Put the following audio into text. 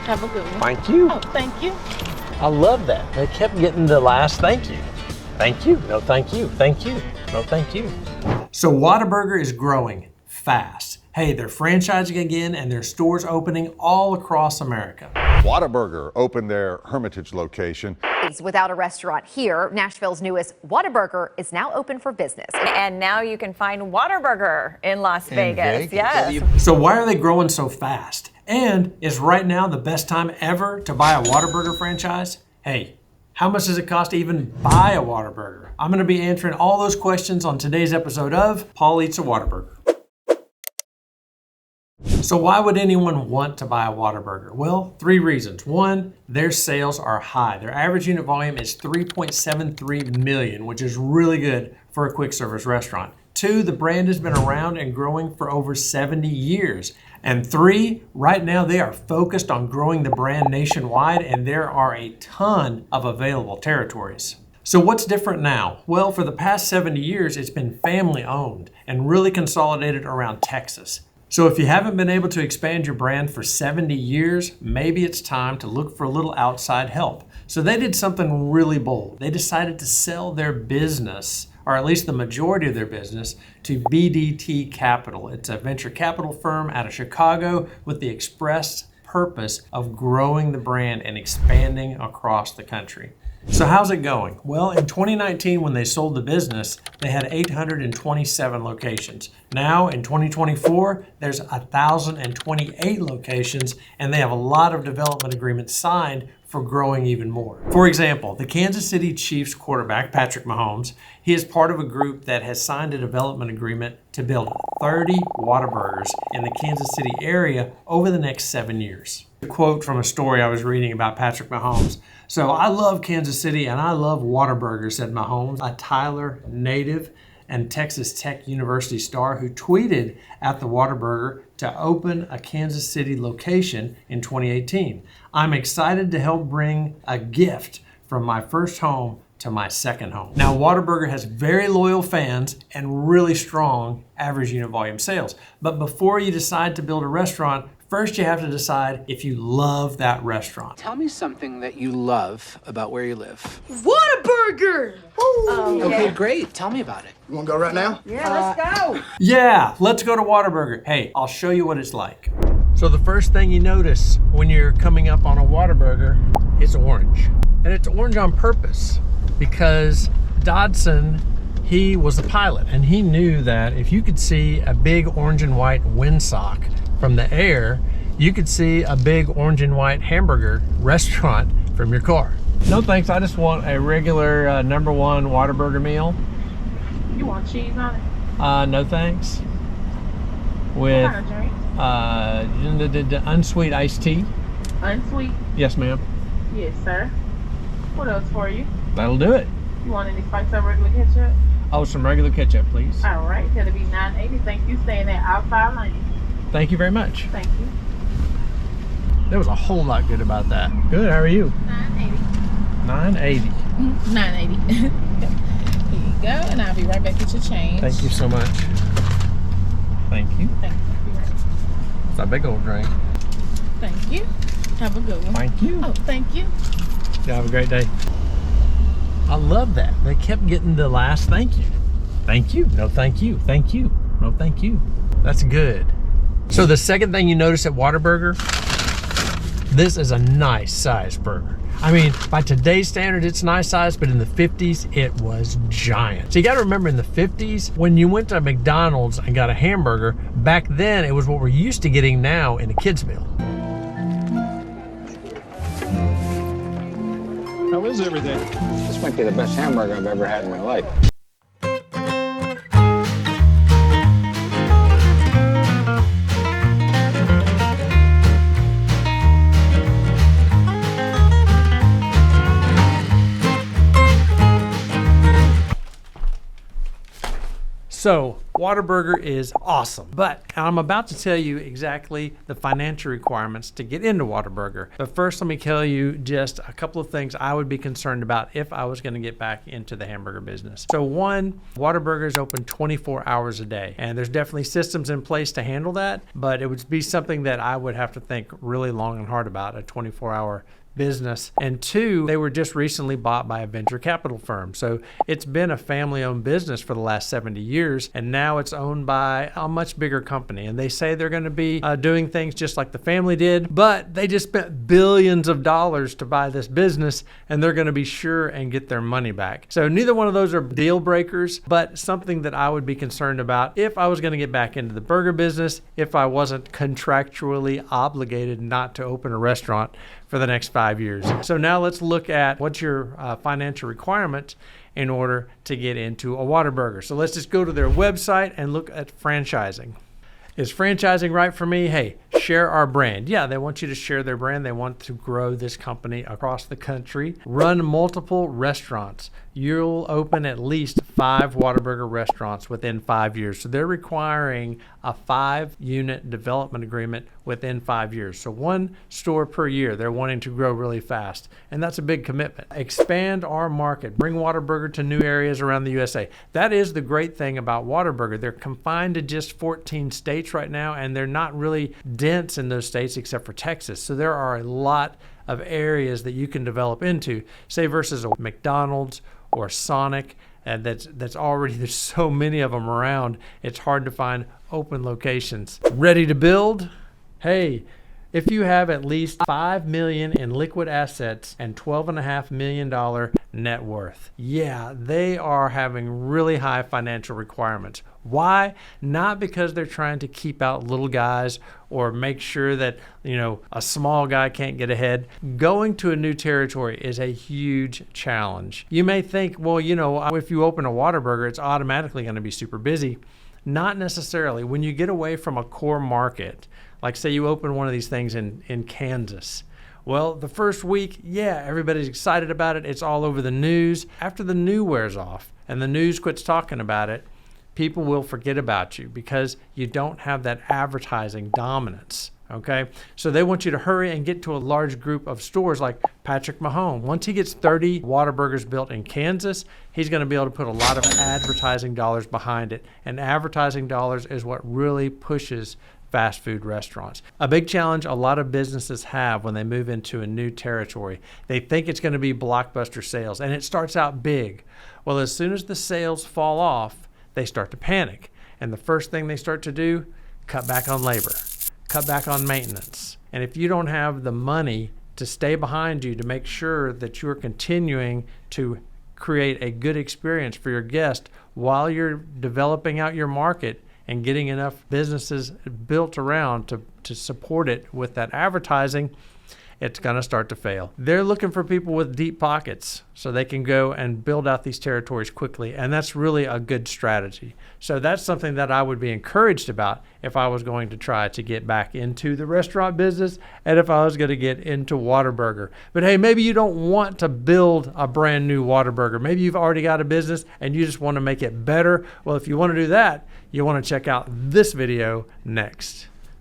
Have a good one. Thank you. Oh, thank you. I love that. They kept getting the last thank you. Thank you. No, thank you. Thank you. No, thank you. So Whataburger is growing fast. Hey, they're franchising again and their stores opening all across America. Whataburger opened their Hermitage location. Without a restaurant here, Nashville's newest Whataburger is now open for business. And now you can find Whataburger in Las Vegas. Yes. So why are they growing so fast? And is right now the best time ever to buy a Whataburger franchise? Hey, how much does it cost to even buy a Whataburger? I'm going to be answering all those questions on today's episode of Paul Eats a Whataburger. So why would anyone want to buy a Whataburger? Well, 3 reasons. 1, their sales are high. Their average unit volume is 3.73 million, which is really good for a quick service restaurant. 2, the brand has been around and growing for over 70 years. And 3, right now they are focused on growing the brand nationwide and there are a ton of available territories. So what's different now? Well, for the past 70 years, it's been family owned and really consolidated around Texas. So if you haven't been able to expand your brand for 70 years, maybe it's time to look for a little outside help. So they did something really bold. They decided to sell their business, or at least the majority of their business, to BDT Capital. It's a venture capital firm out of Chicago with the express purpose of growing the brand and expanding across the country. So how's it going? Well, in 2019, when they sold the business, they had 827 locations. Now in 2024, there's 1,028 locations, and they have a lot of development agreements signed for growing even more. For example, the Kansas City Chiefs quarterback, Patrick Mahomes, he is part of a group that has signed a development agreement to build 30 Whataburgers in the Kansas City area over the next 7 years. A quote from a story I was reading about Patrick Mahomes. So I love Kansas City and I love Whataburger, said Mahomes, a Tyler native and Texas Tech University star who tweeted at the Whataburger to open a Kansas City location in 2018. I'm excited to help bring a gift from my first home to my second home. Now, Whataburger has very loyal fans and really strong average unit volume sales. But before you decide to build a restaurant, first you have to decide if you love that restaurant. Tell me something that you love about where you live. Whataburger! Okay, great. Tell me about it. You wanna go right now? Yeah, let's go. Yeah, let's go to Whataburger. Hey, I'll show you what it's like. So the first thing you notice when you're coming up on a Whataburger is orange. And it's orange on purpose because Dodson, he was a pilot and he knew that if you could see a big orange and white windsock from the air, you could see a big orange and white hamburger restaurant from your car. No thanks, I just want a regular #1 Whataburger meal. You want cheese on it? No thanks. With What kind of drink? unsweet iced tea. Unsweet? Yes, ma'am. Yes, sir. What else for you? That'll do it. You want any spice or regular ketchup? Oh, some regular ketchup, please. All right, that'll be $9.80. Thank you. Staying at outside lane. Thank you very much. Thank you. There was a whole lot good about that. Good, how are you? $9.80. $9.80. $9.80. Here you go, and I'll be right back with your change. Thank you so much. Thank you. Thank you. It's a big old drink. Thank you. Have a good one. Thank you. Oh, thank you. You have a great day. I love that. They kept getting the last thank you. Thank you. No, thank you. Thank you. No, thank you. That's good. So the second thing you notice at Whataburger, this is a nice size burger. I mean, by today's standards, it's nice size, but in the 50s, it was giant. So you gotta remember in the 50s, when you went to McDonald's and got a hamburger, back then it was what we're used to getting now in a kid's meal. How is everything? This might be the best hamburger I've ever had in my life. So Whataburger is awesome, but I'm about to tell you exactly the financial requirements to get into Whataburger. But first, let me tell you just a couple of things I would be concerned about if I was going to get back into the hamburger business. So one, Whataburger is open 24 hours a day, and there's definitely systems in place to handle that, but it would be something that I would have to think really long and hard about, a 24-hour business. And two, they were just recently bought by a venture capital firm. So it's been a family-owned business for the last 70 years, and now it's owned by a much bigger company. And they say they're going to be doing things just like the family did, but they just spent billions of dollars to buy this business, and they're going to be sure and get their money back. So neither one of those are deal breakers, but something that I would be concerned about if I was going to get back into the burger business, if I wasn't contractually obligated not to open a restaurant for the next 5 years. So now let's look at what's your financial requirement in order to get into a Whataburger. So let's just go to their website and look at franchising. Is franchising right for me? Hey, share our brand. Yeah, they want you to share their brand. They want to grow this company across the country. Run multiple restaurants. You'll open at least 5 Whataburger restaurants within 5 years. So they're requiring a 5-unit development agreement within 5 years. So 1 store per year. They're wanting to grow really fast. And that's a big commitment. Expand our market. Bring Whataburger to new areas around the USA. That is the great thing about Whataburger. They're confined to just 14 states right now, and they're not really dense in those states except for Texas. So there are a lot of areas that you can develop into, say versus a McDonald's or Sonic, and that's already, there's so many of them around, it's hard to find open locations. Ready to build? Hey, if you have at least $5 million in liquid assets and $12.5 million net worth, yeah, they are having really high financial requirements. Why? Not because they're trying to keep out little guys or make sure that, a small guy can't get ahead. Going to a new territory is a huge challenge. You may think, well, if you open a Whataburger, it's automatically going to be super busy. Not necessarily. When you get away from a core market, like say you open one of these things in Kansas. Well, the first week, yeah, everybody's excited about it. It's all over the news. After the news wears off and the news quits talking about it, people will forget about you because you don't have that advertising dominance, okay? So they want you to hurry and get to a large group of stores like Patrick Mahomes. Once he gets 30 Whataburgers built in Kansas, he's going to be able to put a lot of advertising dollars behind it. And advertising dollars is what really pushes fast food restaurants. A big challenge a lot of businesses have when they move into a new territory, they think it's going to be blockbuster sales, and it starts out big. Well, as soon as the sales fall off, they start to panic. And the first thing they start to do, cut back on labor, cut back on maintenance. And if you don't have the money to stay behind you to make sure that you're continuing to create a good experience for your guest while you're developing out your market and getting enough businesses built around to support it with that advertising, it's going to start to fail. They're looking for people with deep pockets so they can go and build out these territories quickly, and that's really a good strategy. So that's something that I would be encouraged about if I was going to try to get back into the restaurant business and if I was going to get into Whataburger. But hey, maybe you don't want to build a brand new Whataburger. Maybe you've already got a business and you just want to make it better. Well, if you want to do that, you want to check out this video next.